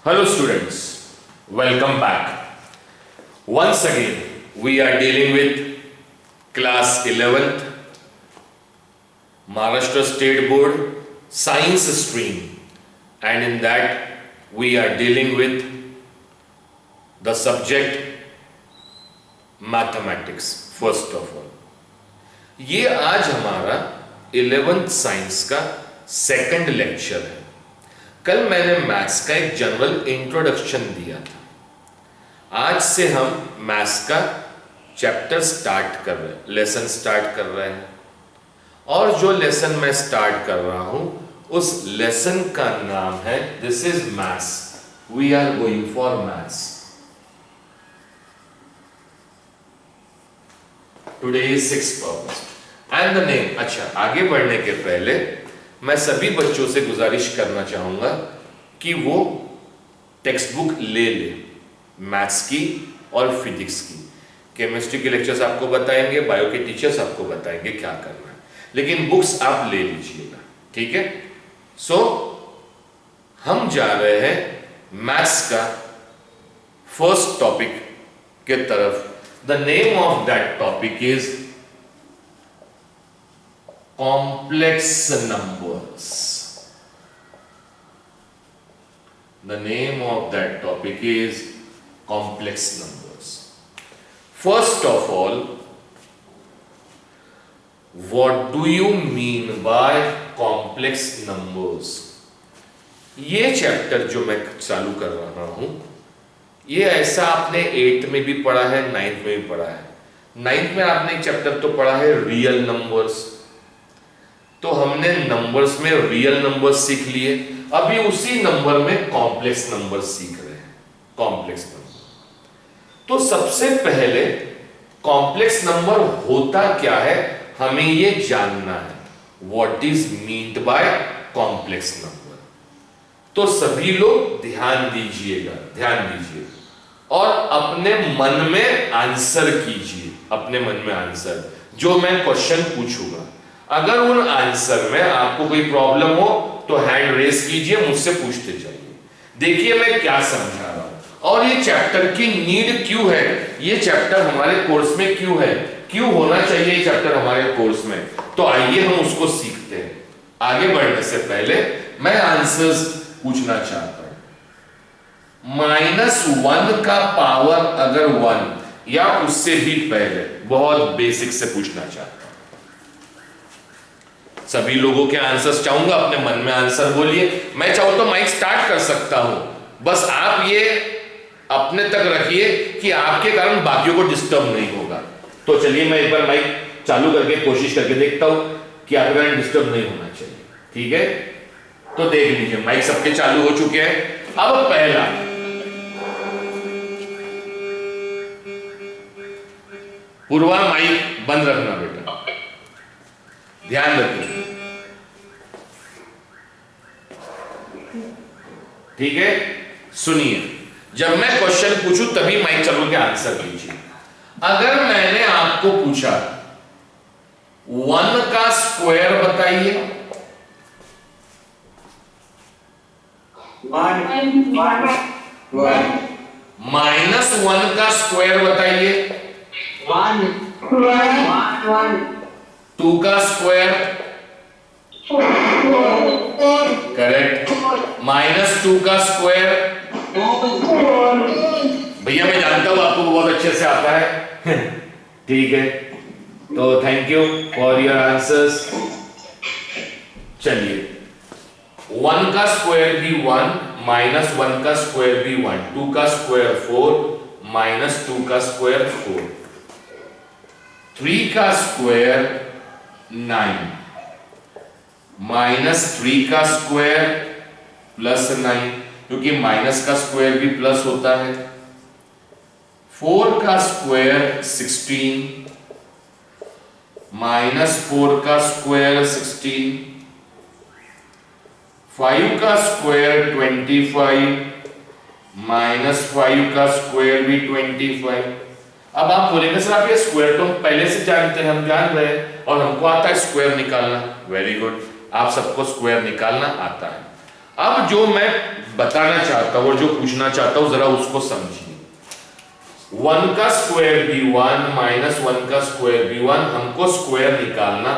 Hello students, welcome back. Once again, we are dealing with class 11th Maharashtra State Board Science Stream, and in that we are dealing with the subject Mathematics first of all. ये आज हमारा 11th science का second lecture है। कल मैंने maths का एक general introduction दिया था। आज से हम मैथ्स का चैप्टर स्टार्ट कर रहे हैं, लेसन स्टार्ट कर रहे हैं। और जो लेसन मैं स्टार्ट कर रहा हूं उस लेसन का नाम है this is maths. We are going for maths. Today is 6th August and the name. अच्छा, आगे बढ़ने के पहले मैं सभी बच्चों से गुजारिश करना चाहूंगा कि वो टेक्स्ट बुक ले ले मैथ्स की और फिजिक्स की। केमिस्ट्री के लेक्चर्स आपको बताएंगे, बायो के टीचर्स आपको बताएंगे क्या करना है, लेकिन बुक्स आप ले लीजिएगा, ठीक है। सो हम जा रहे हैं मैथ्स का फर्स्ट टॉपिक के तरफ। The name of that topic is complex numbers. The name of that topic is complex numbers. First of all, what do you mean by complex numbers? ये चैप्टर जो मैं चालू कर रहा हूं, ये ऐसा आपने 8th में भी पढ़ा है, 9th में भी पढ़ा है। 9th में आपने एक चैप्टर तो पढ़ा है रियल नंबर्स, तो हमने नंबर्स में रियल नंबर्स सीख लिए। अभी उसी नंबर में कॉम्प्लेक्स नंबर्स सीख रहे हैं, कॉम्प्लेक्स नंबर। तो सबसे पहले कॉम्प्लेक्स नंबर होता क्या है हमें ये जानना है। What is meant by complex number. तो सभी लोग ध्यान दीजिएगा, ध्यान दीजिए और अपने मन में आंसर कीजिए। अपने मन में आंसर जो मैं क्वेश्चन पूछूंगा, अगर उन आंसर में आपको कोई प्रॉब्लम हो तो हैंड रेस कीजिए, मुझसे पूछते जाइए। देखिए मैं क्या समझा रहा हूं और ये चैप्टर की नीड क्यों है, ये चैप्टर हमारे कोर्स में क्यों है, क्यों होना चाहिए ये चैप्टर हमारे कोर्स में। तो आइए हम उसको सीखते हैं। आगे बढ़ने से पहले मैं आंसर्स पूछना चाहता हूं। -1 का पावर अगर 1 या उससे भी पहले, बहुत बेसिक से पूछना चाहता हूं। सभी लोगों के आंसर्स चाहूंगा, अपने मन में आंसर बोलिए। मैं चाहूं तो माइक स्टार्ट कर सकता हूं, बस आप ये अपने तक रखिए कि आपके कारण बाकियों को डिस्टर्ब नहीं होगा। तो चलिए मैं एक बार माइक चालू करके कोशिश करके देखता हूं कि आपके कारण डिस्टर्ब नहीं होना चाहिए, ठीक है। तो देख लीजिए माइक सबके चालू हो चुके हैं। अब पहला, पूर्वा माइक बंद रखना बेटा, ध्यान रखिए, ठीक है। सुनिए, जब मैं क्वेश्चन पूछूं तभी माइक चालू के आंसर कीजिए। अगर मैंने आपको पूछा 1 का स्क्वायर बताइए, -1 का स्क्वायर बताइए, 2 का स्क्वायर, करेक्ट। -2 का स्क्वायर, भैया मैं जानता हूं आपको बहुत अच्छे से आता है ठीक है, तो thank you for your answers. चलिए 1 का स्क्वायर भी 1, -1 का स्क्वायर भी 1, 2 का स्क्वायर 4, -2 का स्क्वायर 4, 3 का स्क्वायर 9, -3 का स्क्वायर +9, क्योंकि माइनस का स्क्वायर भी प्लस होता है, 4 का स्क्वायर 16, -4 का स्क्वायर 16, 5 का स्क्वायर 25, -5 का स्क्वायर भी 25। अब आप बोलेंगे सर आप ये स्क्वायर तो हम पहले से जानते हैं, हम जान रहे हैं और हमको आता है स्क्वायर निकालना। वेरी गुड, आप सबको स्क्वायर निकालना आता है। अब जो मैं बताना चाहता हूं और जो पूछना चाहता हूं जरा उसको समझिए। 1 का स्क्वायर b1 माइनस 1 का स्क्वायर b1, हमको स्क्वायर निकालना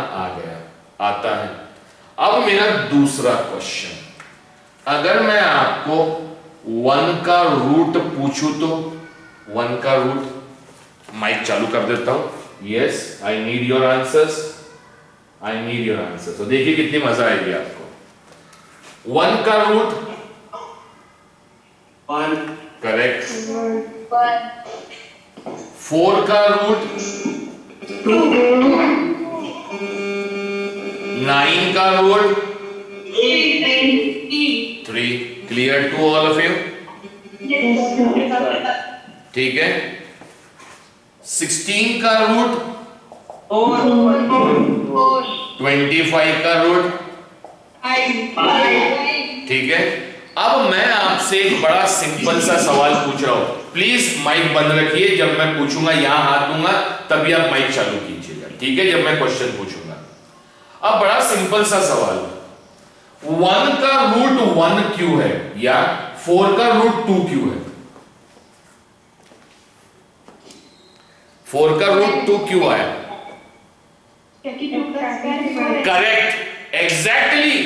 आता है। अब मेरा दूसरा क्वेश्चन, अगर मैं आपको 1 का रूट पूछूं तो 1 का रूट, माइक चालू कर देता हूं। Yes, I need your answers, I need your answers. तो देखिए कितनी मजा आएगी आपको। 1 का रूट 1, करेक्ट। 4 का रूट 2, 9 का root 3, 3। Clear to all of you? ठीक है। 16 का रूट 4, 25 का रूट, ठीक है। अब मैं आपसे एक बड़ा सिंपल सा सवाल पूछ रहा हूं, प्लीज माइक बंद रखिए। जब मैं पूछूंगा यहां हाथ दूंगा तभी आप माइक चालू कीजिएगा, ठीक है, जब मैं क्वेश्चन पूछूंगा। अब बड़ा सिंपल सा सवाल, 1 का रूट 1 क्यों है या 4 का रूट 2 क्यों है? 4 का रूट 2 क्यों आया? Correct, exactly.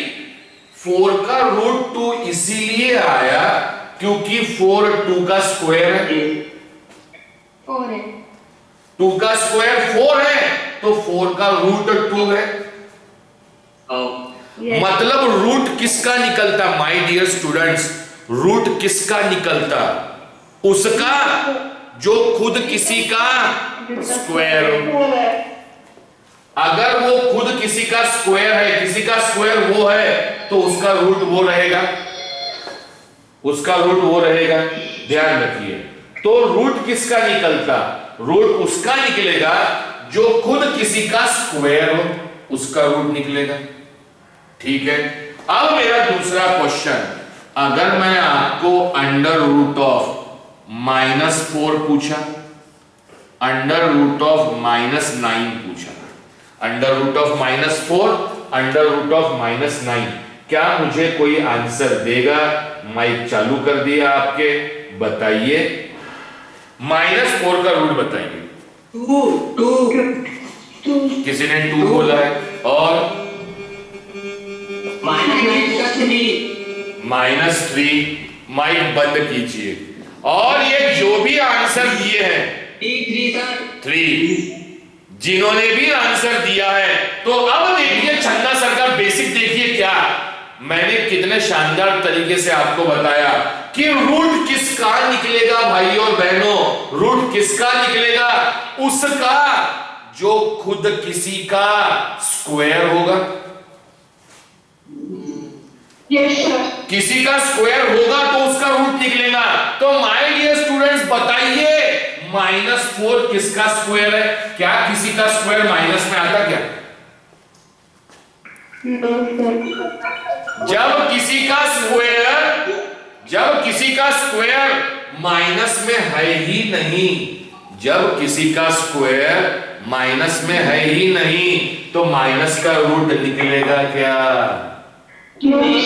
4 का रूट 2 इसीलिए आया क्योंकि 4 2 का स्क्वायर है, 2 का स्क्वायर 4 है, तो 4 का रूट 2 है। मतलब रूट किसका निकलता माय डियर स्टूडेंट्स? रूट किसका निकलता? उसका जो खुद किसी का स्क्वायर हो। अगर वो खुद किसी का स्क्वायर है, किसी का स्क्वायर वो है, तो उसका रूट वो रहेगा, उसका रूट वो रहेगा। ध्यान रखिए, तो रूट किसका निकलता? रूट उसका निकलेगा जो खुद किसी का स्क्वायर हो, उसका रूट निकलेगा, ठीक है। अब मेरा दूसरा क्वेश्चन, अगर मैं आपको अंडर रूट ऑफ -4 पूछा, अंडर रूट ऑफ -9 पूछा, under root of -4, under root of -9, क्या मुझे कोई आंसर देगा? माइक चालू कर दिया आपके, बताइए। -4 का रूट बताइए। 2, किसी ने 2 बोला है, और -3। माइक बंद कीजिए। और ये जो भी आंसर दिए हैं 3, जिन्होंने भी आंसर दिया है, तो अब देखिए छन्ना सर का बेसिक देखिए, क्या मैंने कितने शानदार तरीके से आपको बताया कि रूट किसका निकलेगा भाई और बहनों, रूट किसका निकलेगा? उसका जो खुद किसी का स्क्वायर होगा। किसी का स्क्वायर होगा तो उसका रूट निकलेगा। तो माय डियर स्टूडेंट्स बताइए, -4 किसका स्क्वायर है? क्या किसी का स्क्वायर माइनस में आता क्या? जब किसी का स्क्वायर माइनस में है ही नहीं, जब किसी का स्क्वायर माइनस में है ही नहीं, तो माइनस का रूट निकलेगा क्या? नहीं।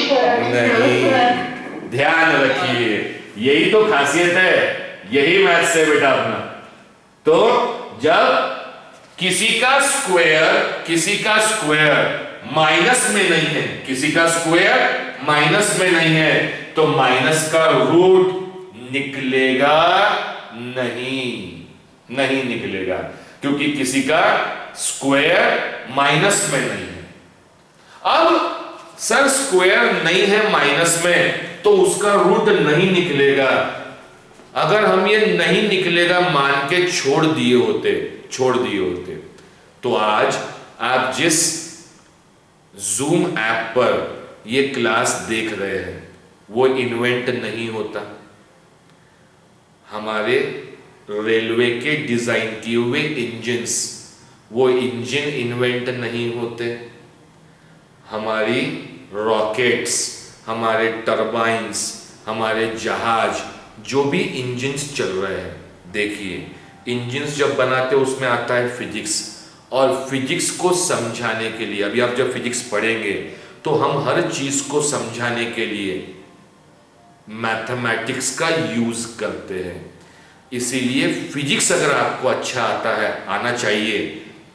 ध्यान रखिए, यही तो खासियत है, यही मैथ्स है बेटा अपना। तो जब किसी का स्क्वायर माइनस में नहीं है, किसी का स्क्वायर माइनस में नहीं है, तो माइनस का रूट निकलेगा नहीं निकलेगा, क्योंकि किसी का स्क्वायर माइनस में नहीं है। अब सर स्क्वायर नहीं है माइनस में, तो उसका रूट नहीं निकलेगा। अगर हम ये नहीं निकलेगा मान के छोड़ दिए होते, तो आज आप जिस जूम ऐप पर ये क्लास देख रहे हैं वो इन्वेंट नहीं होता। हमारे रेलवे के डिजाइन किए हुए इंजन्स, वो इंजन इन्वेंट नहीं होते। हमारी रॉकेट्स, हमारे टरबाइंस, हमारे जहाज, जो भी इंजन्स चल रहे हैं, देखिए इंजन्स जब बनाते हैं उसमें आता है फिजिक्स, और फिजिक्स को समझाने के लिए, अभी आप जब फिजिक्स पढ़ेंगे तो हम हर चीज को समझाने के लिए मैथमेटिक्स का यूज करते हैं। इसीलिए फिजिक्स अगर आपको अच्छा आता है, आना चाहिए,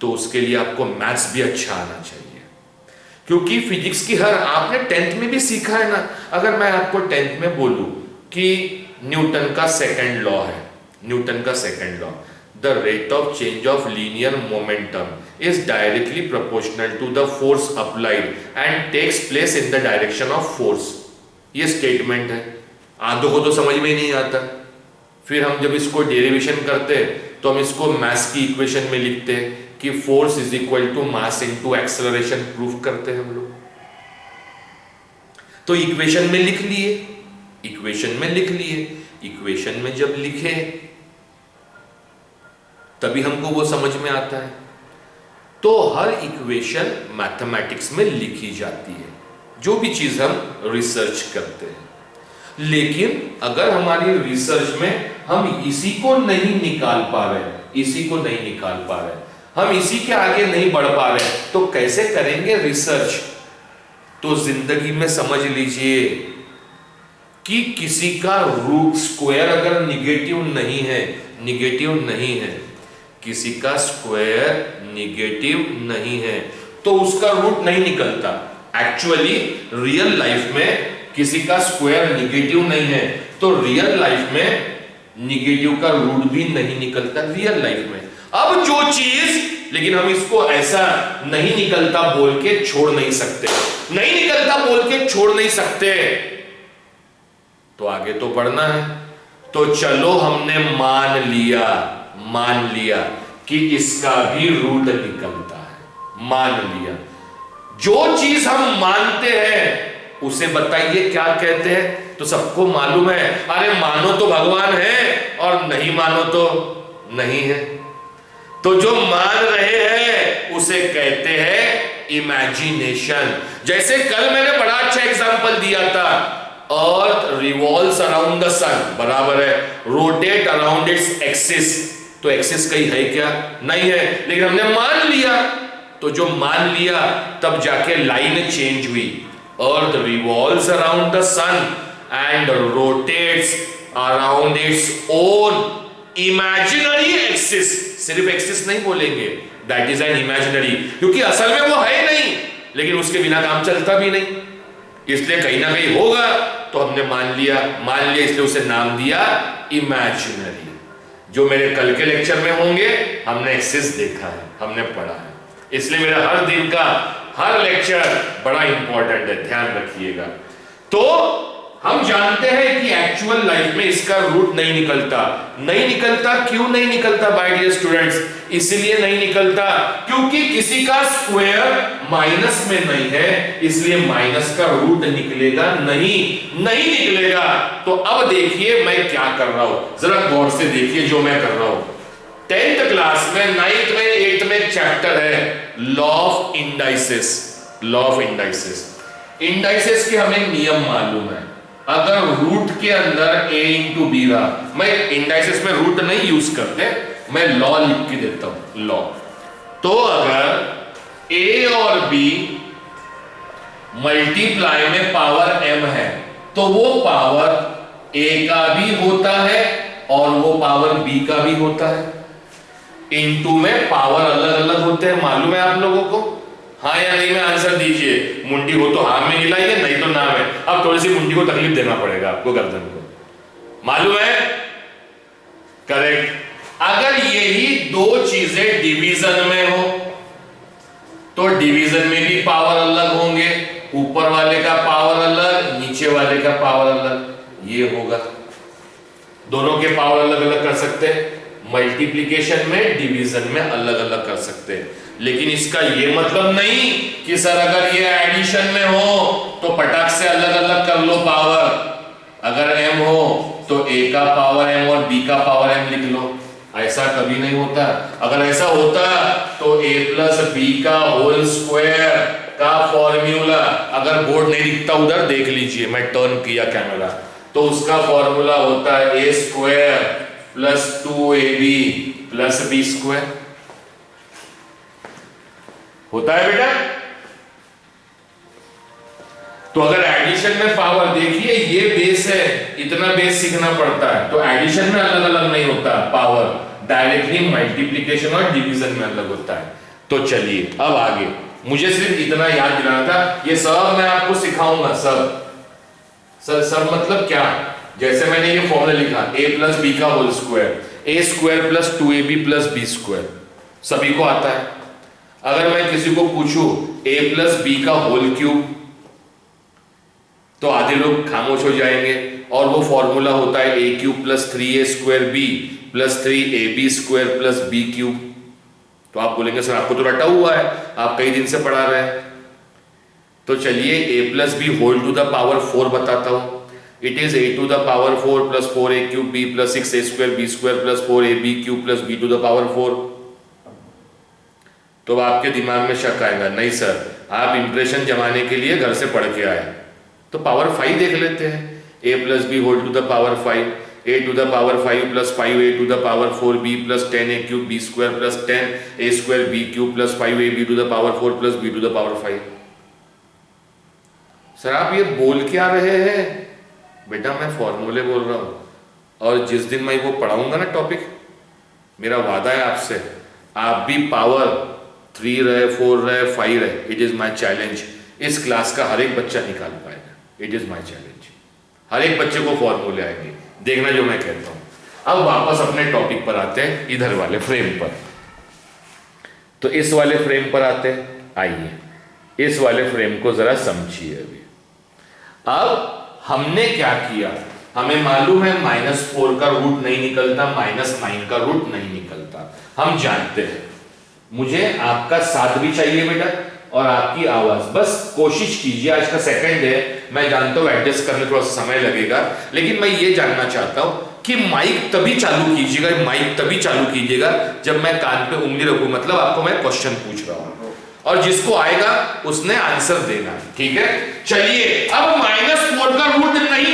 तो उसके लिए आपको मैथ्स भी अच्छा आना चाहिए। क्योंकि फिजिक्स की हर, आपने 10th में भी सीखा है ना। अगर मैं आपको 10th में बोलूं कि न्यूटन का सेकंड लॉ है, न्यूटन का second law, the rate of change of linear momentum is directly proportional to the force applied and takes place in the direction of force, ये स्टेटमेंट है। आधों को तो समझ में ही नहीं आता। फिर हम जब इसको डेरिवेशन करते तो हम इसको मास की इक्वेशन में लिखते हैं कि force is equal to mass into acceleration, proof करते हैं हम लोग। तो इक्वेशन में लिख लिए, इक्वेशन में लिख लिए, इक्वेशन में जब लिखे तभी हमको वो समझ में आता है। तो हर इक्वेशन मैथमेटिक्स में लिखी जाती है, जो भी चीज हम रिसर्च करते हैं। लेकिन अगर हमारी रिसर्च में हम इसी को नहीं निकाल पा रहे, इसी को नहीं निकाल पा रहे, हम इसी के आगे नहीं बढ़ पा रहे, तो कैसे करेंगे रिसर्च? तो जिंदगी में समझ लीजिए कि किसी का रूट स्क्वायर अगर निगेटिव नहीं है, निगेटिव नहीं है, किसी का स्क्वायर निगेटिव नहीं है तो उसका रूट नहीं निकलता। एक्चुअली रियल लाइफ में किसी का स्क्वायर निगेटिव नहीं है तो रियल लाइफ में निगेटिव का रूट भी नहीं निकलता रियल लाइफ में। अब जो चीज, लेकिन हम इसको ऐसा नहीं निकलता बोल के छोड़ नहीं सकते, नहीं निकलता बोल के छोड़ नहीं सकते, तो आगे तो बढ़ना है। तो चलो हमने मान लिया कि इसका भी रूट निकलता है, मान लिया। जो चीज हम मानते हैं उसे बताइए क्या कहते हैं? तो सबको मालूम है, अरे मानो तो भगवान है और नहीं मानो तो नहीं है। तो जो मान रहे हैं उसे कहते हैं इमेजिनेशन। जैसे कल मैंने बड़ा अच्छा एग्जांपल दिया था, अर्थ रिवॉल्व्स अराउंड द सन बराबर है रोटेट अराउंड इट्स एक्सिस। तो एक्सिस कहीं है क्या? नहीं है, लेकिन हमने मान लिया। तो जो मान लिया तब जाके लाइन चेंज हुई, earth revolves around the sun and rotates around its own imaginary axis. सिर्फ एक्सिस नहीं बोलेंगे, दैट इज एन इमेजिनरी, क्योंकि असल में वो है नहीं, लेकिन उसके बिना काम चलता भी नहीं, इसलिए कहीं ना कहीं होगा। तो हमने मान लिया इसलिए उसे नाम दिया इमेजिनरी। जो मेरे कल के लेक्चर में होंगे, हमने एक्सिस देखा है, हमने पढ़ा है, इसलिए मेरा हर दिन का हर लेक्चर बड़ा इंपॉर्टेंट है, ध्यान रखिएगा। तो हम जानते हैं कि एक्चुअल लाइफ में इसका रूट नहीं निकलता। नहीं निकलता, क्यों नहीं निकलता माय डियर स्टूडेंट्स? इसलिए नहीं निकलता क्योंकि किसी का स्क्वायर माइनस में नहीं है, इसलिए माइनस का रूट निकलेगा नहीं निकलेगा। तो अब देखिए मैं क्या कर रहा हूं, जरा गौर से देखिए जो मैं कर रहा हूं। 10th क्लास में, 9th में, 8th में एक चैप्टर है law of indices. Law of indices, indices के हमें नियम मालूम है। अगर रूट के अंदर a इंटू बी रहा, मैं इंडाइसेस में रूट नहीं यूज करते, मैं लॉ लिख के देता हूं, लॉ। तो अगर a और b मल्टीप्लाई में पावर m है तो वो पावर a का भी होता है और वो पावर b का भी होता है। इनटू में पावर अलग अलग होते हैं, मालूम है आप लोगों को? हाँ या नहीं में आंसर दीजिए। मुंडी हो तो हाँ में हिलाइए, नहीं तो ना में। अब थोड़ी सी मुंडी को तकलीफ देना पड़ेगा आपको, गर्दन को, मालूम है? करेक्ट। अगर यही दो चीजें डिवीजन में हो तो डिवीजन में भी पावर अलग होंगे, ऊपर वाले का पावर अलग, नीचे वाले का पावर अलग, ये होगा। दोनों के पावर अलग अलग कर सकते हैं, मल्टीप्लिकेशन में, डिवीजन में अलग अलग कर सकते हैं। लेकिन इसका ये मतलब नहीं कि सर अगर ये एडिशन में हो तो पटाख से अलग अलग कर लो पावर। अगर m हो तो a का पावर m और b का पावर m लिख लो, ऐसा कभी नहीं होता। अगर ऐसा होता तो a प्लस बी का होल स्क्वायर का फॉर्मूला, अगर बोर्ड नहीं दिखता उधर देख लीजिए, मैं टर्न किया कैमरा, तो उसका फॉर्मूला होता है a square plus 2ab plus b square. होता है बेटा? तो अगर एडिशन में पावर देखिए, ये बेस है, इतना बेस सीखना पड़ता है, तो एडिशन में अलग अलग नहीं होता पावर, डायरेक्टली मल्टीप्लिकेशन और डिवीजन में अलग होता है। तो चलिए अब आगे, मुझे सिर्फ इतना याद दिलाना था, ये सब मैं आपको सिखाऊंगा। सब मतलब क्या, जैसे मैंने ये फॉर्मूला लिखा a प्लस बी का whole square, A square plus 2ab plus B square, सभी को आता है। अगर मैं किसी को पूछूं a प्लस बी का होल क्यूब, तो आधे लोग खामोश हो जाएंगे, और वो फॉर्मूला होता है a cube plus 3a square b plus 3ab square plus b cube. तो आप बोलेंगे सर आपको तो रटा हुआ है, आप कई दिन से पढ़ा रहे हैं। तो चलिए a plus b whole to the power 4 बताता हूं। It is a to the power 4 plus 4a cube b plus 6a square b square plus 4ab cube plus b to the power 4। तो आपके दिमाग में शक आएगा, नहीं सर आप इंप्रेशन जमाने के लिए घर से पढ़ के आए, तो पावर 5 देख लेते हैं। a plus b whole to the power 5, a to the power 5 plus 5a to the power 4b plus 10a cube b square plus 10a square b cube plus 5ab to the power 4 plus b to the power 5। Sir आप ये बोल क्या रहे हैं? बेटा मैं फॉर्मूले बोल रहा हूं, और जिस दिन मैं वो पढ़ाऊंगा ना टॉपिक, मेरा वादा है आपसे, आप भी पावर 3 रहे, 4 रहे, 5 रहे, इट इज माई चैलेंज, इस क्लास का हर एक बच्चा निकाल पाएगा। इट इज माई चैलेंज, हर एक बच्चे को फॉर्मूले आएंगे, देखना जो मैं कहता हूं। अब वापस अपने टॉपिक पर आते हैं, इधर वाले फ्रेम पर। तो इस वाले फ्रेम पर आते हैं, आइए इस वाले फ्रेम को जरा समझिए। अभी अब हमने क्या किया, हमें मालूम है -4 का रूट नहीं निकलता, -9 का रूट नहीं निकलता, हम जानते हैं। मुझे आपका साथ भी चाहिए बेटा, और आपकी आवाज, बस कोशिश कीजिए। आज का सेकंड है, मैं जानता हूं एडजस्ट करने थोड़ा सा समय लगेगा, लेकिन मैं ये जानना चाहता हूं कि माइक तभी चालू कीजिएगा, माइक तभी चालू कीजिएगा जब मैं कान पे उंगली रखूं, मतलब आपको मैं क्वेश्चन पूछ रहा हूं, और जिसको आएगा उसने आंसर देना, ठीक है। चलिए अब -4 का रूट नहीं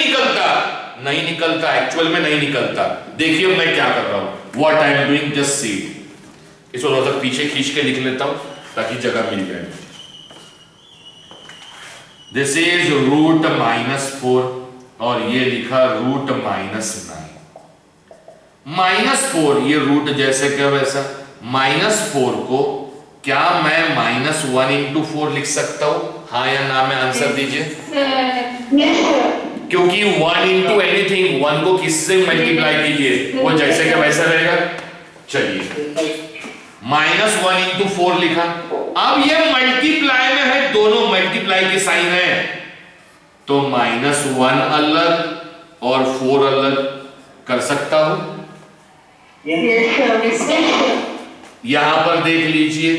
निकलता, एक्चुअल में नहीं निकलता। देखिए मैं क्या कर रहा हूं, what I am doing, just see. इसको थोड़ा सा पीछे खींच के लिख लेता हूं ताकि जगह मिल जाए। दिस इज रूट -4, और ये लिखा रूट -9। -4 ये रूट जैसे क्या वैसा, -4 को क्या मैं -1 इंटू 4 लिख सकता हूं, हाँ या ना में आंसर दीजिए। क्योंकि 1 इंटू एनीथिंग, 1 को किससे मल्टीप्लाई कीजिए, वो जैसे क्या वैसा रहेगा। चलिए -1 इंटू 4 लिखा। अब ये मल्टीप्लाई में है, दोनों मल्टीप्लाई के साइन है, तो -1 अलग और 4 अलग कर सकता हूं। यहां पर देख लीजिए,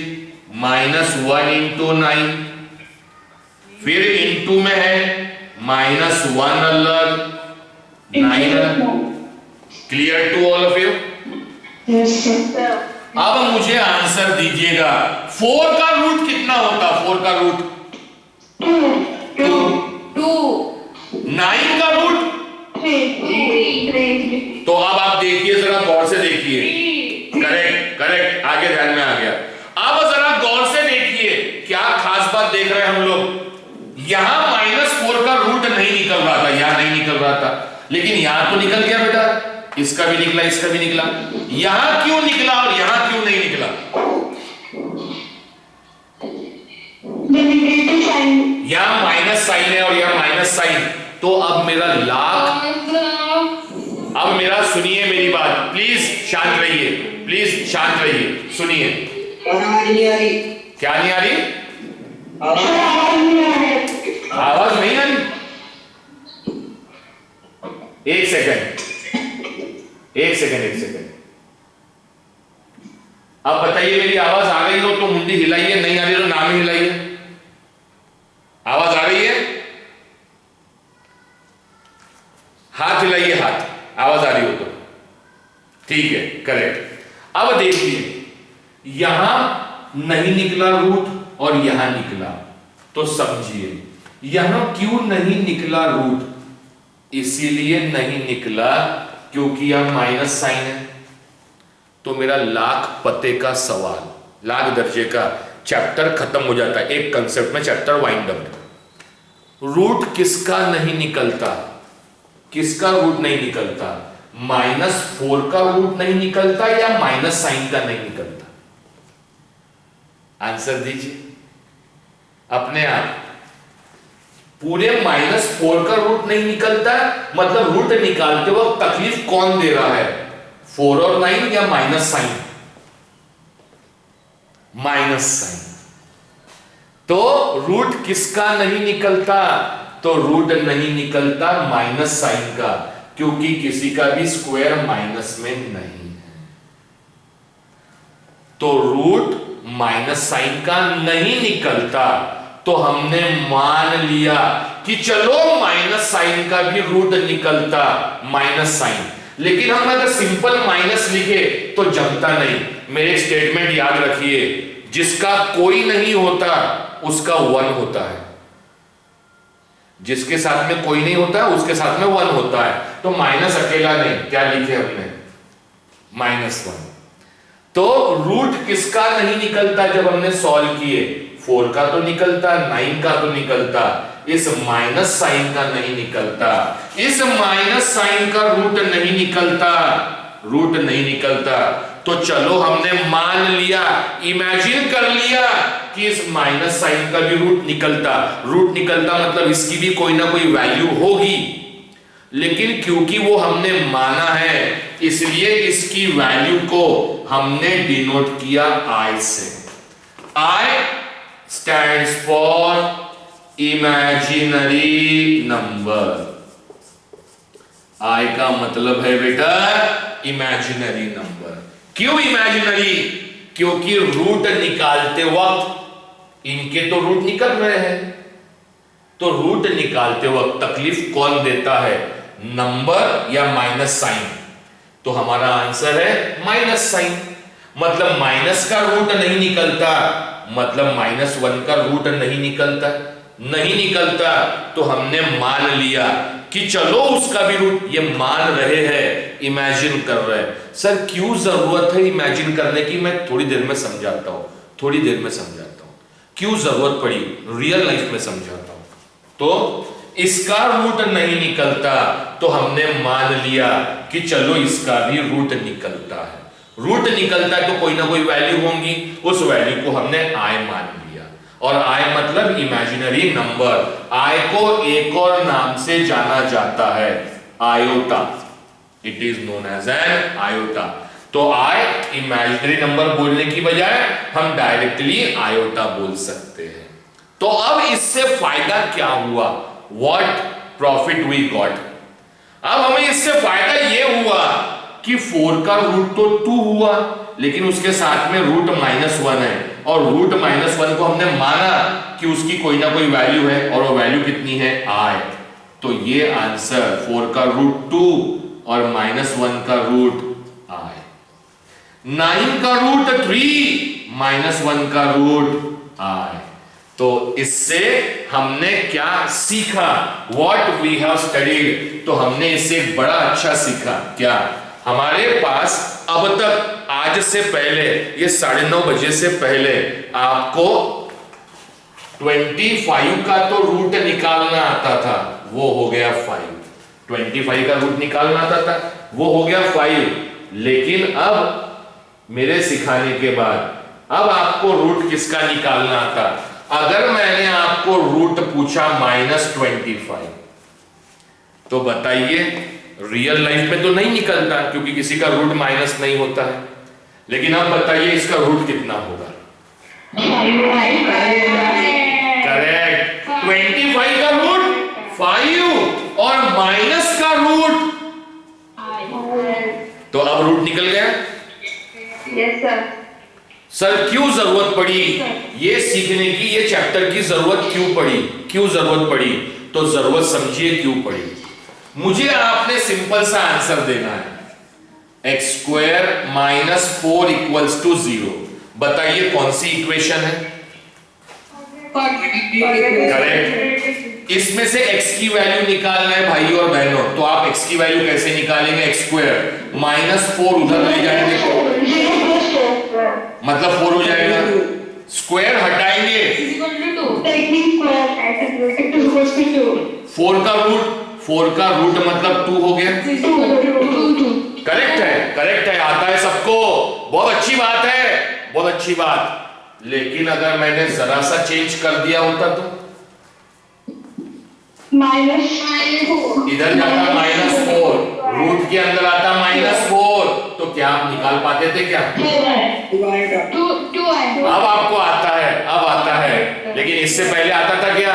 -1 इंटू 9, फिर इंटू में है -1 अलग, 9 अलग। Clear to all of you? अब मुझे आंसर दीजिएगा, 4 का रूट कितना होता? 4 का रूट 2, 9 का रूट 3। तो अब आप देखिए, जरा गौर से देखिए, करेक्ट, आगे ध्यान में आ गया। अब जरा गौर से देखिए, क्या खास बात देख रहे हैं हम लोग। यहां -4 का रूट नहीं निकल रहा था, यहां नहीं निकल रहा था, लेकिन यहां तो निकल गया बेटा, इसका भी निकला, इसका भी निकला। यहां क्यों निकला और यहां क्यों नहीं निकला? यहां माइनस साइन है और यहां माइनस साइन, तो अब मेरा लाख, अब मेरा सुनिए मेरी बात, प्लीज शांत रहिए, प्लीज शांत रहिए, सुनिए। क्या नहीं आ रही? आवाज नहीं आ रही? एक सेकंड। अब बताइए, मेरी आवाज आ रही हो तो मुंडी हिलाइए, नहीं आ रही तो नाम ही हिलाइए। आवाज आ रही है? हाथ हिलाइए, हाथ, आवाज आ रही हो तो ठीक है, करेक्ट। अब देखिए, यहां नहीं निकला रूट और यहां निकला, तो समझिए यहां क्यों नहीं निकला रूट। इसीलिए नहीं निकला क्योंकि यहां माइनस साइन है। तो मेरा लाख पते का सवाल, लाख दर्जे का चैप्टर खत्म हो जाता है, एक कंसेप्ट में चैप्टर वाइंड अप। रूट किसका नहीं निकलता? किसका रूट नहीं निकलता? -4 का रूट नहीं निकलता या माइनस साइन का नहीं निकलता? आंसर दीजिए अपने आप। पूरे -4 का रूट नहीं निकलता, मतलब रूट निकालते वक्त तकलीफ कौन दे रहा है? 4 और 9 या माइनस साइन? Minus sign. तो रूट किसका नहीं निकलता? तो रूट नहीं निकलता माइनस साइन का, क्योंकि किसी का भी स्क्वायर माइनस में नहीं है। तो रूट माइनस साइन का नहीं निकलता, तो हमने मान लिया कि चलो माइनस साइन का भी रूट निकलता, माइनस साइन। लेकिन हम अगर सिंपल माइनस लिखे तो जमता नहीं। मेरे स्टेटमेंट याद रखिए, जिसका कोई नहीं होता उसका 1 होता है, जिसके साथ में कोई नहीं होता उसके साथ में 1 होता है। तो माइनस अकेला नहीं, क्या लिखे हमने? -1। तो रूट किसका नहीं निकलता? जब हमने सॉल्व किए 4 का तो निकलता, 9 का तो निकलता, इस माइनस साइन का नहीं निकलता। इस माइनस साइन का रूट नहीं निकलता, रूट नहीं निकलता। तो चलो हमने मान लिया, इमेजिन कर लिया कि इस माइनस साइन का भी रूट निकलता। रूट निकलता मतलब इसकी भी कोई ना कोई वैल्यू होगी, लेकिन क्योंकि वो हमने माना है इसलिए इसकी वैल्यू को हमने डिनोट किया I से। I stands for imaginary number। I का मतलब है बेटा इमेजिनरी नंबर। क्यों इमेजिनरी? क्योंकि रूट निकालते वक्त इनके तो रूट निकल रहे हैं, तो रूट निकालते वक्त तकलीफ कौन देता है? नंबर या माइनस साइन? तो हमारा आंसर है माइनस साइन। मतलब माइनस का रूट नहीं निकलता, मतलब -1 का रूट नहीं निकलता। नहीं निकलता तो हमने मान लिया कि चलो उसका भी रूट, ये मान रहे हैं, इमेजिन कर रहे हैं। सर क्यों जरूरत है इमेजिन करने की? मैं थोड़ी देर में समझाता हूं, थोड़ी देर में समझाता हूं क्यों जरूरत पड़ी, रियल लाइफ में समझाता हूं। तो इसका रूट नहीं निकलता तो हमने मान लिया कि चलो इसका भी रूट निकलता है। रूट निकलता है तो कोई ना कोई वैल्यू होंगी, उस वैल्यू को हमने I मान लिया। और I मतलब इमेजिनरी नंबर। I को एक और नाम से जाना जाता है iota. It is known as an iota. तो I इमेजिनरी नंबर बोलने की बजाय हम डायरेक्टली आयोटा बोल सकते हैं। तो अब इससे फायदा क्या हुआ? What profit we got? अब हमें इससे फायदा यह हुआ कि 4 का रूट तो 2 हुआ, लेकिन उसके साथ में रूट -1 है, और रूट -1 को हमने माना कि उसकी कोई ना कोई वैल्यू है, और वो वैल्यू कितनी है? I। तो ये आंसर 4 का रूट 2 और -1 का रूट I, 9 का रूट 3 -1 का रूट I। तो इससे हमने क्या सीखा? What we have studied। तो हमने इससे एक बड़ा अच्छा सीखा। क्या? हमारे पास अब तक आज से पहले, ये 9:30 बजे से पहले आपको 25 का तो रूट निकालना आता था, वो हो गया 5। 25 का रूट निकालना आता था, वो हो गया 5। लेकिन अब मेरे सिखाने के बाद अब आपको रूट किसका निकालना आता? अगर मैंने आपको रूट पूछा -25, तो बताइए रियल लाइफ में तो नहीं निकलता क्योंकि किसी का रूट माइनस नहीं होता है। लेकिन अब बताइए इसका रूट कितना होगा? करेक्ट। 25 का रूट 5 और माइनस का रूट, तो अब रूट निकल गया। Yes sir. सर क्यों जरूरत पड़ी ये सीखने की? ये चैप्टर की जरूरत क्यों पड़ी? क्यों जरूरत पड़ी? तो जरूरत समझिए क्यों पड़ी। मुझे आपने सिंपल सा आंसर देना है। x² - 4 = 0। बताइए कौन सी इक्वेशन है? करेक्ट। इसमें से x की वैल्यू निकालना है भाई और बहनों। तो आप x की वैल्यू कैसे निकालेंगे? x² -4 उधर ले जाएंगे, मतलब 4 हो जाएगा। स्क्वायर हटाएंगे, फोर का रूट मतलब 2 हो गया। करेक्ट है, आता है सबको, बहुत अच्छी बात है, बहुत अच्छी बात। लेकिन अगर मैंने जरा सा चेंज कर दिया होता तो इधर जाता -4, रूट के अंदर आता -4, तो क्या आप निकाल पाते थे क्या? अब आपको आता है, लेकिन इससे पहले आता था क्या?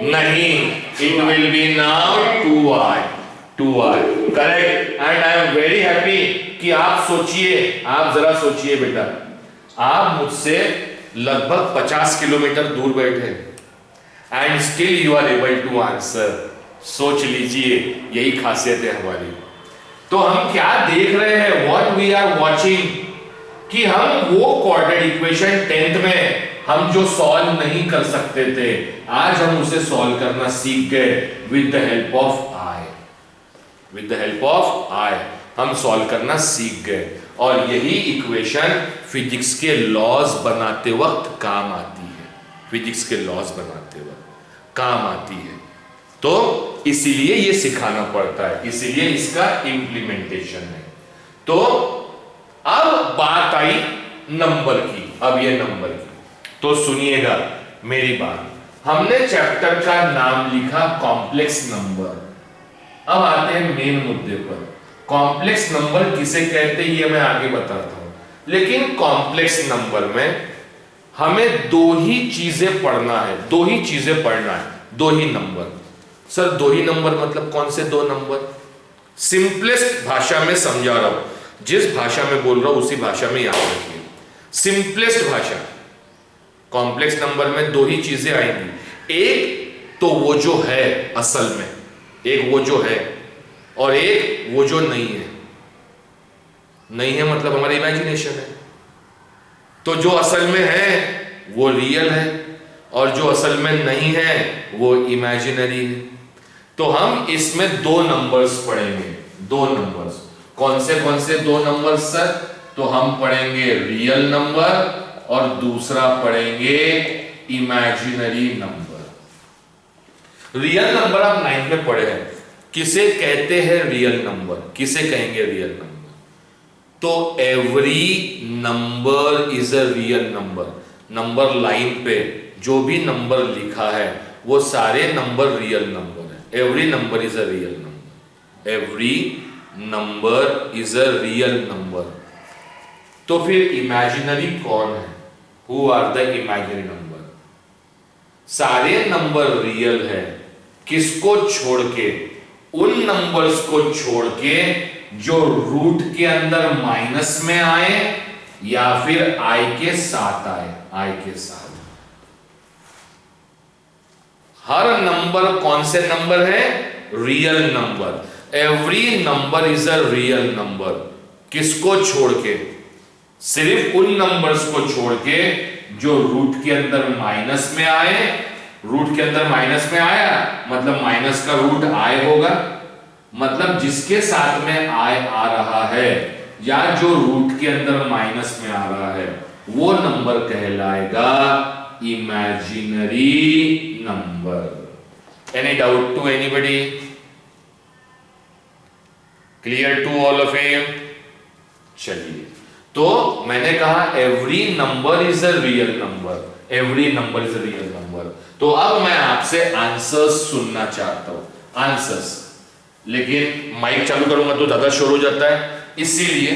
नहीं, it will be now 2i, correct. And I am very happy कि आप सोचिए, आप जरा सोचिए बेटा, आप मुझसे लगभग 50 किलोमीटर दूर बैठे and still you are able to answer. सोच लीजिए, यही खासियत है हमारी। तो हम क्या देख रहे हैं, व्हाट वी आर वाचिंग, कि हम वो क्वाड्रेटिक इक्वेशन 10th में हम जो सॉल्व नहीं कर सकते थे, आज हम उसे सॉल्व करना सीख गए विद द हेल्प ऑफ आई। हम सॉल्व करना सीख गए, और यही इक्वेशन फिजिक्स के लॉज बनाते वक्त काम आती है। तो इसीलिए ये सिखाना पड़ता है, इसीलिए इसका इंप्लीमेंटेशन है। तो अब बात आई नंबर की, अब ये नंबर की, तो सुनिएगा मेरी बात। हमने चैप्टर का नाम लिखा कॉम्प्लेक्स नंबर। अब आते हैं मेन मुद्दे पर। कॉम्प्लेक्स नंबर किसे कहते हैं ये मैं आगे बताता हूं, लेकिन कॉम्प्लेक्स नंबर में हमें दो ही चीजें पढ़ना है, दो ही नंबर। सर 2 ही नंबर मतलब कौन से 2 नंबर? सिंपलेस्ट भाषा में समझा रहा हूं, जिस भाषा में बोल रहा हूं उसी भाषा में याद रखिए। सिंपलेस्ट भाषा, कॉम्प्लेक्स नंबर में 2 ही चीजें आएंगी। एक तो वो जो है असल में, एक वो जो है, और एक वो जो नहीं है। नहीं है मतलब हमारा इमेजिनेशन है। तो जो असल में है वो रियल है, और जो असल में नहीं है वो इमेजिनरी है। तो हम इसमें 2 नंबर्स पढ़ेंगे, 2 नंबर्स। कौन से 2 नंबर्स सर? तो हम पढ़ेंगे रियल नंबर और दूसरा पढ़ेंगे इमेजिनरी नंबर। रियल नंबर आप 9th में पढ़े हैं। किसे कहते हैं रियल नंबर? किसे कहेंगे रियल नंबर? तो every number is a real number. Number line पे जो भी नंबर लिखा है वो सारे नंबर रियल नंबर है। Every number is a real number, every number is a real number. तो फिर इमेजिनरी कौन है? Who are the imaginary number? सारे नंबर रियल है, किसको छोड़ के? उन नंबर्स को छोड़ के जो रूट के अंदर माइनस में आए या फिर आई के साथ आए, आई के साथ। हर नंबर कौन से नंबर है? Real number. Every number is a real number. किसको छोड़ के? सिर्फ उन नंबर्स को छोड़ के जो रूट के अंदर माइनस में आए। रूट के अंदर माइनस में आया मतलब माइनस का रूट आय होगा, मतलब जिसके साथ में आय आ रहा है या जो रूट के अंदर माइनस में आ रहा है वो नंबर कहलाएगा imaginary number. Any doubt to anybody? Clear to all of you? चलिए, तो मैंने कहा every number is a real number, every number is a real number. तो अब मैं आपसे आंसर्स सुनना चाहता हूं, आंसर्स। लेकिन माइक चालू करूंगा तो ज्यादा शोर हो जाता है, इसीलिए।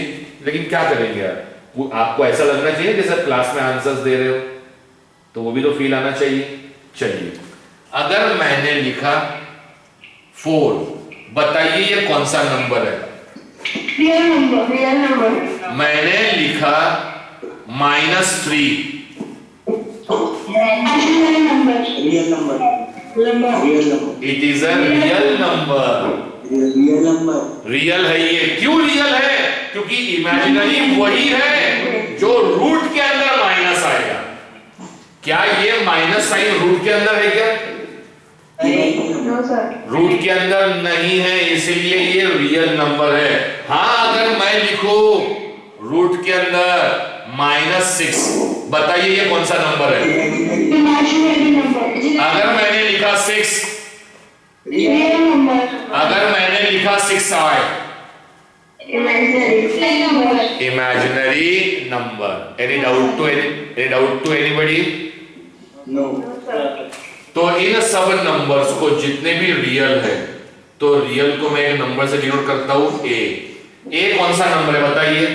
लेकिन क्या करेंगे यार, आपको ऐसा लगना चाहिए कि सर क्लास में आंसर्स दे रहे हो, तो वो भी तो फील आना चाहिए। चलिए, अगर मैंने लिखा 4, बताइए ये कौन सा नंबर है? Real number. मैंने लिखा -3, real number. It is a real number. Real है ये। क्यों रियल है? क्योंकि इमेजिनरी वही है जो रूट के अंदर माइनस आएगा। क्या ये माइनस साइन रूट के अंदर है क्या? रूट के अंदर नहीं है, इसीलिए ये रियल नंबर है। हाँ, अगर मैं लिखूं रूट के अंदर -6, बताइए ये कौन सा नंबर है? Imaginary number. अगर मैंने लिखा 6, रियल नंबर। अगर मैंने लिखा 6 i, imaginary number. Imaginary number. Any doubt to anybody? No. तो इन सब नंबर्स को जितने भी रियल है, तो रियल को मैं एक नंबर से डिनोट करता हूं ए कौन सा नंबर है बताइए?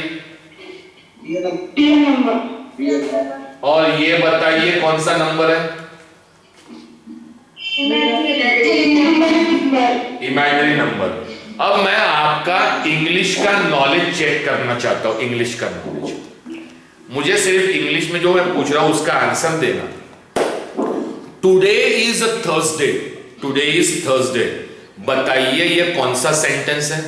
Real number. और ये बताइए कौन सा नंबर है? Imaginary number. अब मैं आपका इंग्लिश का नॉलेज चेक करना चाहता हूं, इंग्लिश का नॉलेज। मुझे सिर्फ इंग्लिश में जो मैं पूछ रहा हूं उसका आंसर देना। Today is Thursday, today is Thursday, बताइए ये कौन सा सेंटेंस है?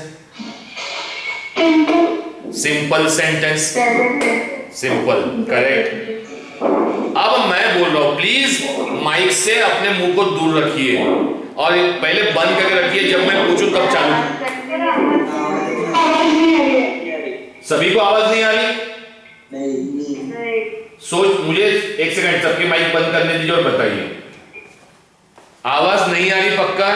Simple sentence, simple, correct. अब मैं बोल रहा हूं, प्लीज माइक से अपने मुंह को दूर रखिए और पहले बंद करके रखिए, जब मैं पूछूं तब चालू। सभी को आवाज नहीं आ रही? नहीं। सोच, मुझे एक सेकंड सबकी माइक बंद करने दीजिए और बताइए आवाज नहीं आ रही? पक्का?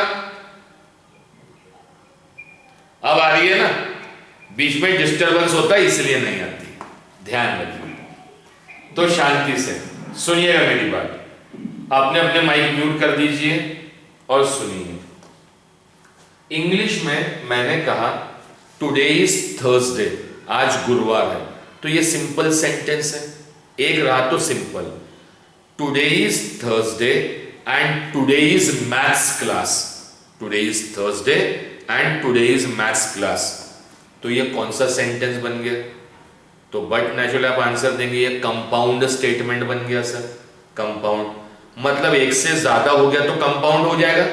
अब आ रही है ना? बीच में डिस्टरबेंस होता है इसलिए नहीं आती, ध्यान रखिए। तो शांति से सुनिएगा मेरी बात, आपने अपने माइक म्यूट कर दीजिए और सुनिए। इंग्लिश में मैंने कहा टुडे इज थर्सडे, आज गुरुवार है, तो ये सिंपल सेंटेंस है, एक रहा तो simple. Today is Thursday and today is maths class, today is Thursday and today is maths class, तो ये कौन सा सेंटेंस बन गया? तो बट नेचुरली आप आंसर देंगे ये कंपाउंड स्टेटमेंट बन गया सर। कंपाउंड मतलब एक से ज्यादा हो गया तो कंपाउंड हो जाएगा।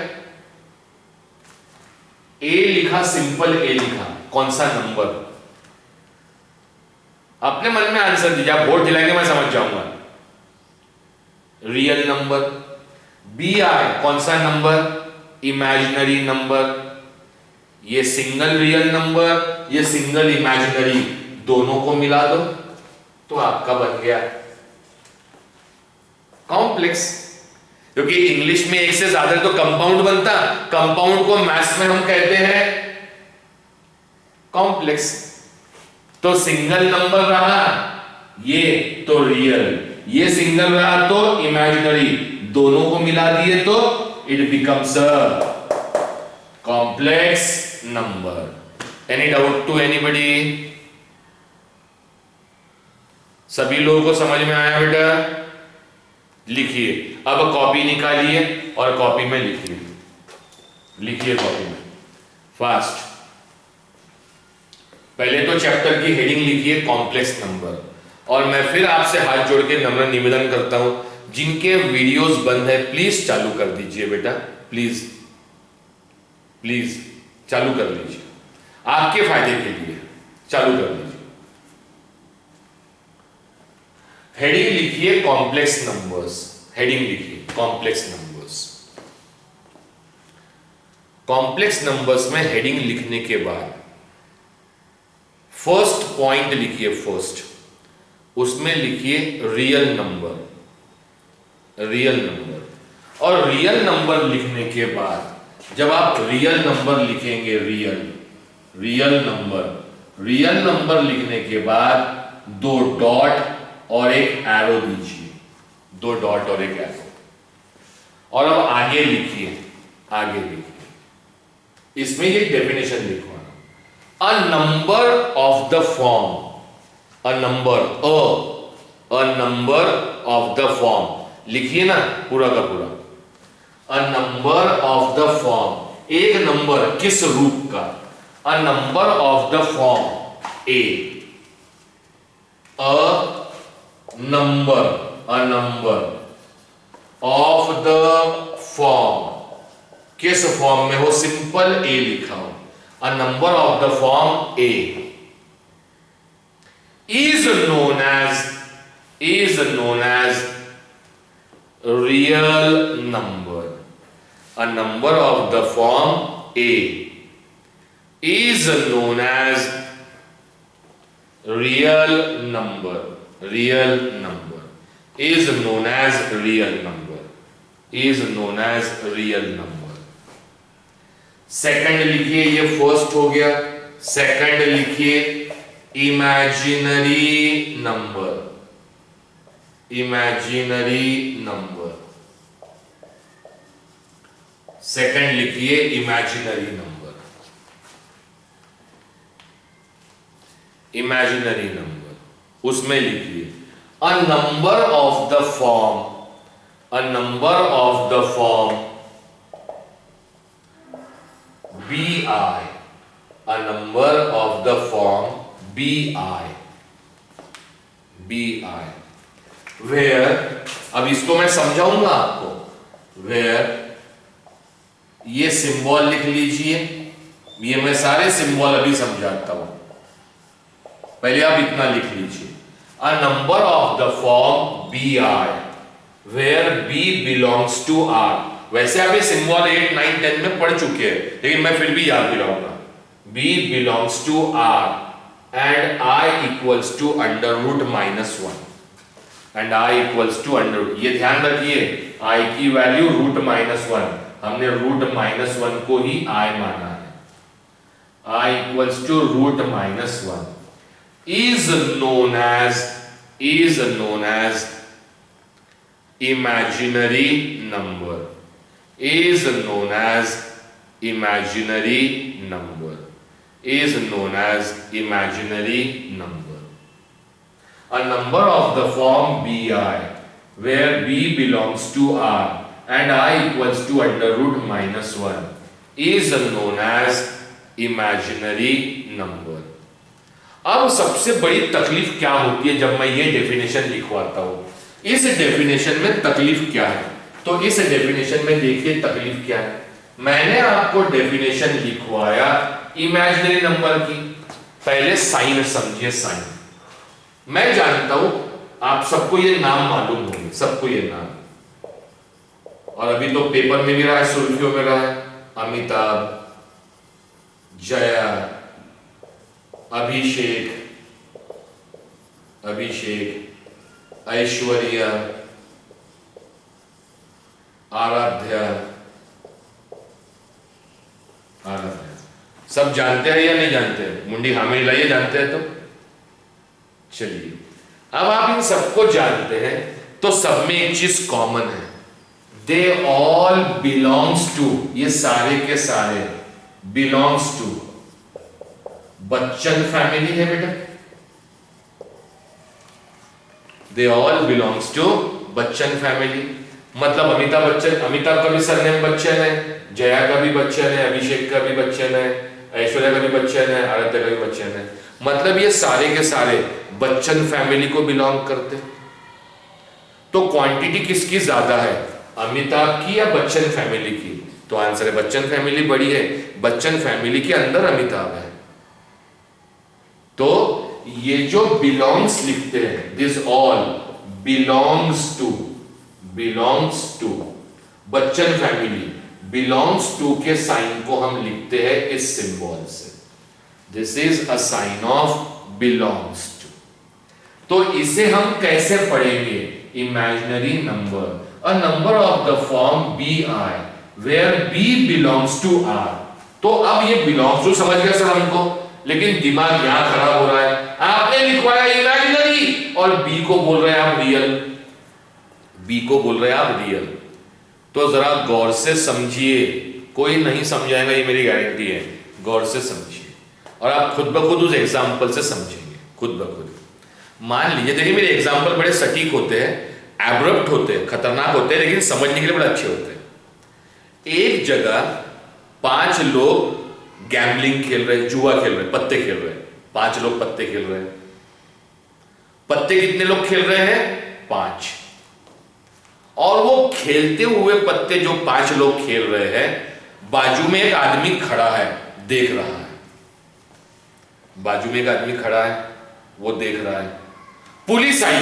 ए लिखा, सिंपल ए लिखा, कौन सा नंबर? अपने मन में आंसर दीजिए, आप वोट दिलाएंगे मैं समझ जाऊंगा। Real number. बी आए, कौन सा नंबर? Imaginary number. ये सिंगल रियल नंबर, ये सिंगल इमेजिनरी, दोनों को मिला दो तो आपका बन गया कॉम्प्लेक्स। क्योंकि इंग्लिश में एक से ज्यादा तो कंपाउंड बनता, कंपाउंड को मैथ्स में हम कहते हैं कॉम्प्लेक्स। तो सिंगल नंबर रहा ये तो रियल, ये सिंगल रहा तो इमेजिनरी, दोनों को मिला दिए तो it becomes a complex number. Any doubt to anybody? सभी लोगों को समझ में आया बेटा? लिखिए, अब कॉपी निकालिए और कॉपी में लिखिए, लिखिए कॉपी में फास्ट। पहले तो चैप्टर की हेडिंग लिखिए कॉम्प्लेक्स नंबर। और मैं फिर आपसे हाथ जोड़ के नम्र निवेदन करता हूं, जिनके वीडियोस बंद है प्लीज चालू कर दीजिए बेटा, प्लीज प्लीज चालू कर लीजिए, आपके फायदे के लिए चालू कर लीजिए। हेडिंग लिखिए कॉम्प्लेक्स नंबर्स, हेडिंग लिखिए कॉम्प्लेक्स नंबर्स। कॉम्प्लेक्स नंबर्स में हेडिंग लिखने के बाद फर्स्ट पॉइंट लिखिए, फर्स्ट उसमें लिखिए रियल नंबर, रियल नंबर। और रियल नंबर लिखने के बाद जब आप रियल नंबर लिखेंगे, रियल नंबर, रियल नंबर लिखने के बाद दो डॉट और एक एरो दीजिए, दो डॉट और एक एरो। और अब आगे लिखिए, आगे लिखिए, इसमें ये डेफिनेशन लिखवाना, अ number of the form, a number, a number of the form लिखिए ना पूरा का पूरा। अ नंबर ऑफ द फॉर्म, एक नंबर किस रूप का? अ number of the form A, a number of the form, किस फॉर्म में हो? सिंपल ए लिखा हो। अ number of the form A is known as real number. A number of the form A is known as real number. Real number is known as real number, is known as real number. Second लिखिए, ये first हो गया। Second लिखिए imaginary number, imaginary number. Second लिखिए imaginary number, imaginary number. उसमें लिखिए a number of the form, a number of the form bi, a number of the form bi, bi, where, अब इसको मैं समझाऊंगा आपको, where, ये सिंबल लिख लीजिए, ये मैं सारे सिंबल अभी समझाता हूं, पहले आप इतना लिख लीजिए, a number of the form bi where b belongs to r। वैसे आप ये सिंबल 8, 9, 10 में पढ़ चुके हैं, लेकिन मैं फिर भी याद दिलाऊंगा। b belongs to r and I equals to under root minus 1, and I equals to under root, ये ध्यान रखिए I की वैल्यू रूट माइनस 1, हमने रूट माइनस 1 को ही I माना है। I equals to root minus 1 is known as imaginary number, is known as imaginary number, is known as imaginary number। A number of the form bi where b belongs to r and I equals to under root minus 1 is known as imaginary number। अब सबसे बड़ी तकलीफ क्या होती है जब मैं ये डेफिनेशन लिखवाता हूं, इस डेफिनेशन में तकलीफ क्या है? तो इस डेफिनेशन में देखिए तकलीफ क्या है। मैंने आपको डेफिनेशन लिखवाया इमेजिनरी नंबर की, पहले साइन समझिए। साइन मैं जानता हूं आप सबको ये नाम मालूम होंगे, सबको ये नाम, और अभी तो पेपर में भी रहा है, सुर्खियों में रहा है, अमिताभ, जया, अभिषेक, ऐश्वर्या, आराध्या, सब जानते हैं या नहीं जानते हैं? मुंडी हमें लाइए, जानते हैं तो चलिए। अब आप इन सबको जानते हैं तो सब में एक चीज कॉमन है, दे ऑल बिलोंग्स टू, ये सारे के सारे बिलोंग्स टू बच्चन फैमिली है बेटा, they all belongs to Bachchan family. मतलब अमिताभ बच्चन, अमिताभ का भी सरनेम बच्चन है, जया का भी बच्चन है, अभिषेक का भी बच्चन है, ऐश्वर्या का भी बच्चन है, आराध्या का भी बच्चन है। मतलब ये सारे के सारे बच्चन फैमिली को बिलोंग करते। तो क्वांटिटी किसकी ज्यादा है, अमिताभ की या बच्चन फैमिली की? तो आंसर है बच्चन फैमिली बड़ी है, बच्चन फैमिली के अंदर अमिताभ है। तो ये जो बिलोंग्स लिखते हैं, this all belongs to Bachchan family, belongs to के साइन को हम लिखते हैं इस सिंबल से, this is a sign of belongs to. तो इसे हम कैसे पढ़ेंगे? Imaginary number, a number of the form b i where b belongs to R. तो अब ये बिलोंग्स टू समझ गया सर हमको, लेकिन दिमाग यहां खराब हो रहा है। आपने लिखवाया इमेजिनरी और बी को बोल रहे हैं आप रियल, बी को बोल रहे हैं आप रियल। तो जरा गौर से समझिए, कोई नहीं समझाएगा ये मेरी गारंटी है, गौर से समझिए और आप खुद ब खुद उस एग्जाम्पल से समझेंगे, खुद ब खुद। मान लीजिए, देखिए मेरे एग्जाम्पल बड़े सटीक होते हैं, एब्रप्ट होते हैं, खतरनाक होते हैं, लेकिन समझने के लिए बड़े अच्छे होते हैं। एक जगह 5 लोग गैम्बलिंग खेल रहे, जुआ खेल रहे, पत्ते खेल रहे, 5 लोग पत्ते खेल रहे हैं। पत्ते कितने लोग खेल रहे हैं? 5। और वो खेलते हुए पत्ते जो 5 लोग खेल रहे हैं, बाजू में एक आदमी खड़ा है, देख रहा है। बाजू में एक आदमी खड़ा है, वो देख रहा है। पुलिस आई,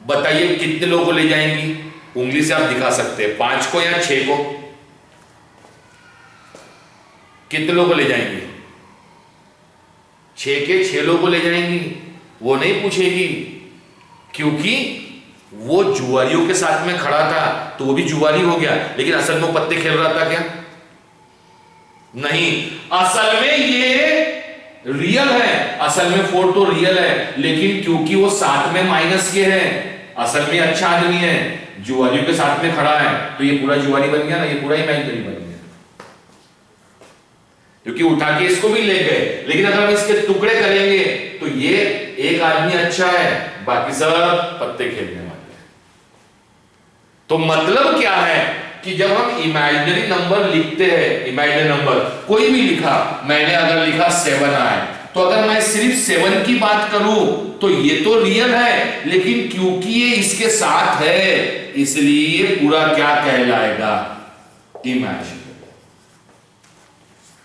बताइए कितने लोगों को ले जाएंगी? उंगली से आप दिखा सकते हैं, 5 को या 6 को? कितने लोगों को ले जाएंगी? 6 के 6 लोगों को ले जाएंगी। वो नहीं पूछेगी, क्योंकि वो जुआरियों के साथ में खड़ा था तो वो भी जुआरी हो गया, लेकिन असल में वो पत्ते खेल रहा था क्या? नहीं, असल में ये रियल है, असल में 4 तो रियल है, लेकिन क्योंकि वो साथ में माइनस के है, असल में अच्छा आदमी है, जुआरियों के साथ में खड़ा है, तो ये पूरा जुआरी बन गया ना, ये पूरा इमेजिनरी बन गया, क्योंकि उठा के इसको भी ले गए। लेकिन अगर हम इसके टुकड़े करेंगे तो ये एक आदमी अच्छा है, बाकी सब पत्ते खेलने वाले हैं। तो मतलब क्या है कि जब हम इमेजिनरी नंबर लिखते हैं, इमेजिनरी नंबर कोई भी लिखा, मैंने अगर लिखा 7 आए, तो अगर मैं सिर्फ 7 की बात करूं तो ये तो रियल है, लेकिन क्योंकि ये इसके साथ है इसलिए पूरा क्या कहलाएगा? Imaginary.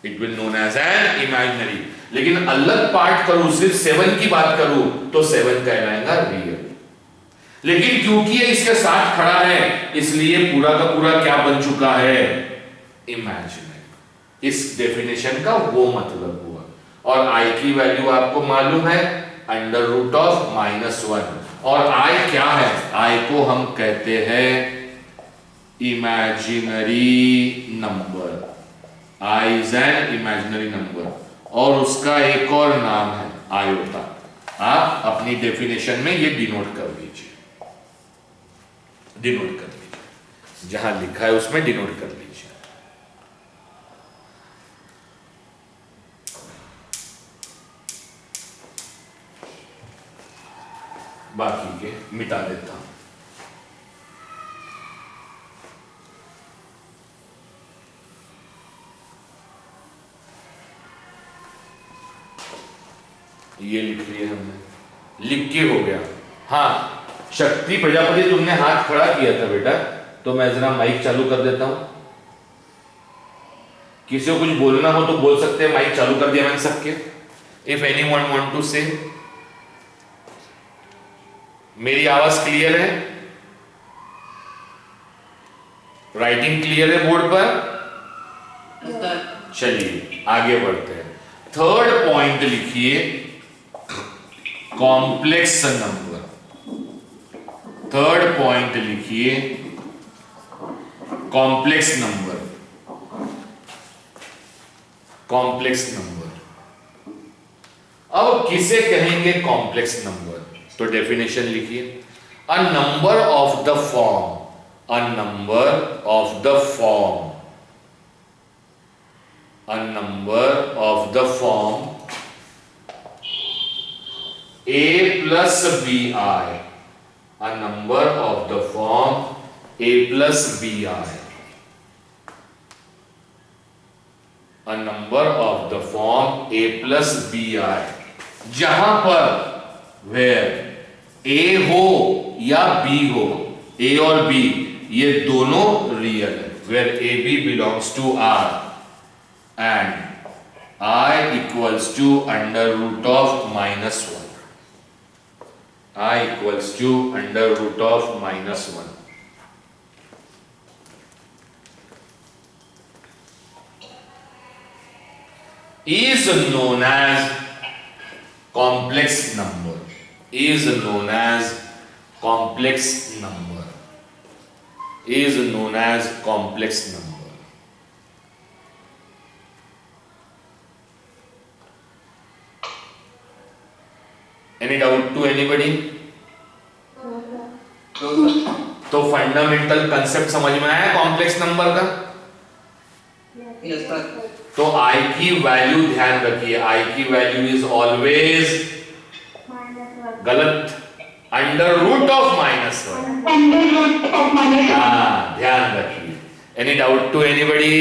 It will known as an imaginary. लेकिन अलग पार्ट करूं, सिर्फ 7 की बात करूं तो 7 कहलाएगा रियल। लेकिन क्योंकि ये इसके साथ खड़ा है इसलिए पूरा का पूरा क्या बन चुका है? इमेजिनरी। इस डेफिनेशन का वो मतलब हुआ। और आई की वैल्यू आपको मालूम है √-1, और आई क्या है? आई को हम कहते हैं imaginary number. I is an imaginary number, और उसका एक और नाम है आयोटा। आप अपनी डेफिनेशन में ये डिनोट कर लीजिए, डिनोट कर लीजिए, जहां लिखा है उसमें डिनोट कर लीजिए। बाकी के मिटा देता हूं। ये लिख लिए हमने, लिख के हो गया। हाँ, शक्ति प्रजापति तुमने हाथ खड़ा किया था बेटा, तो मैं जरा माइक चालू कर देता हूं। किसी को कुछ बोलना हो तो बोल सकते हैं, माइक चालू कर दिया मैंने सबके। इफ एनीवन वांट टू से, मेरी आवाज क्लियर है? राइटिंग क्लियर है बोर्ड पर? चलिए आगे बढ़ते हैं। थर्ड पॉइंट लिखिए, कॉम्प्लेक्स नंबर। थर्ड पॉइंट लिखिए कॉम्प्लेक्स नंबर। Complex number. अब किसे कहेंगे कॉम्प्लेक्स नंबर? तो डेफिनेशन लिखिए, a number of the form, a number of the form, a number of the form a plus bi, a number of the form a plus bi, a number of the form a plus bi, जहां पर where a हो या b हो, a और b ये दोनों real है, where ab belongs to r and I equals to √-1, I equals to √-1 is known as complex number, is known as complex number, is known as complex number. Any doubt to anybody? तो fundamental concept समझ में आया complex number का? Yes, sir. तो आई की value ध्यान रखिए, आई की वैल्यू इज ऑलवेज गलत, √-1। हाँ, ध्यान रखिए। Any doubt to anybody?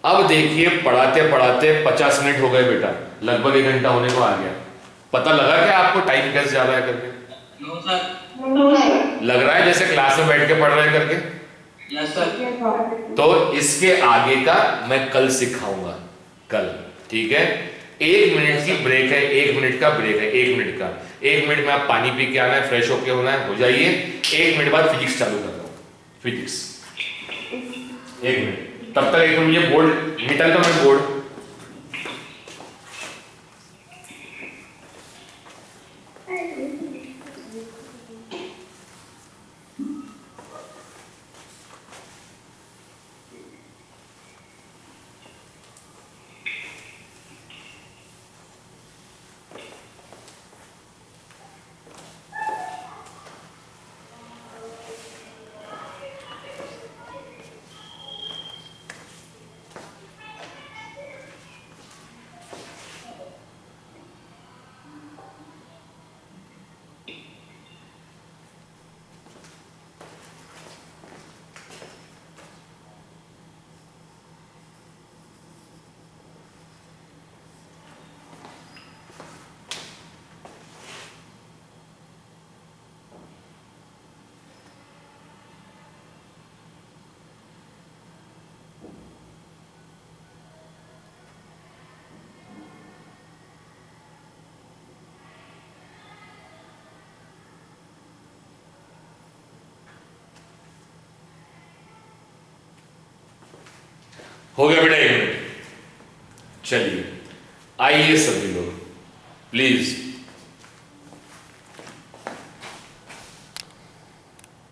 अब देखिए, पढ़ाते पढ़ाते 50 मिनट हो गए बेटा, लगभग 1 घंटा होने को आ गया। पता लगा क्या आपको टाइम कैसे जा रहा है करके? No, sir. लग रहा है जैसे क्लास में बैठ के पढ़ रहे करके? Yes, sir. तो इसके आगे का मैं कल सिखाऊंगा, कल, ठीक है? 1 मिनट की ब्रेक है, 1 मिनट का ब्रेक है, 1 मिनट का। 1 मिनट में आप पानी पी के आना है, फ्रेश होके होना है, हो जाइए। 1 मिनट बाद फिजिक्स चालू कर रहा हूँ, फिजिक्स 1 मिनट। तब तक 1 मिनट मुझे बोर्ड निकल, तो मैं बोर्ड हो गया बेटा 1 मिनट। चलिए आइए सभी लोग प्लीज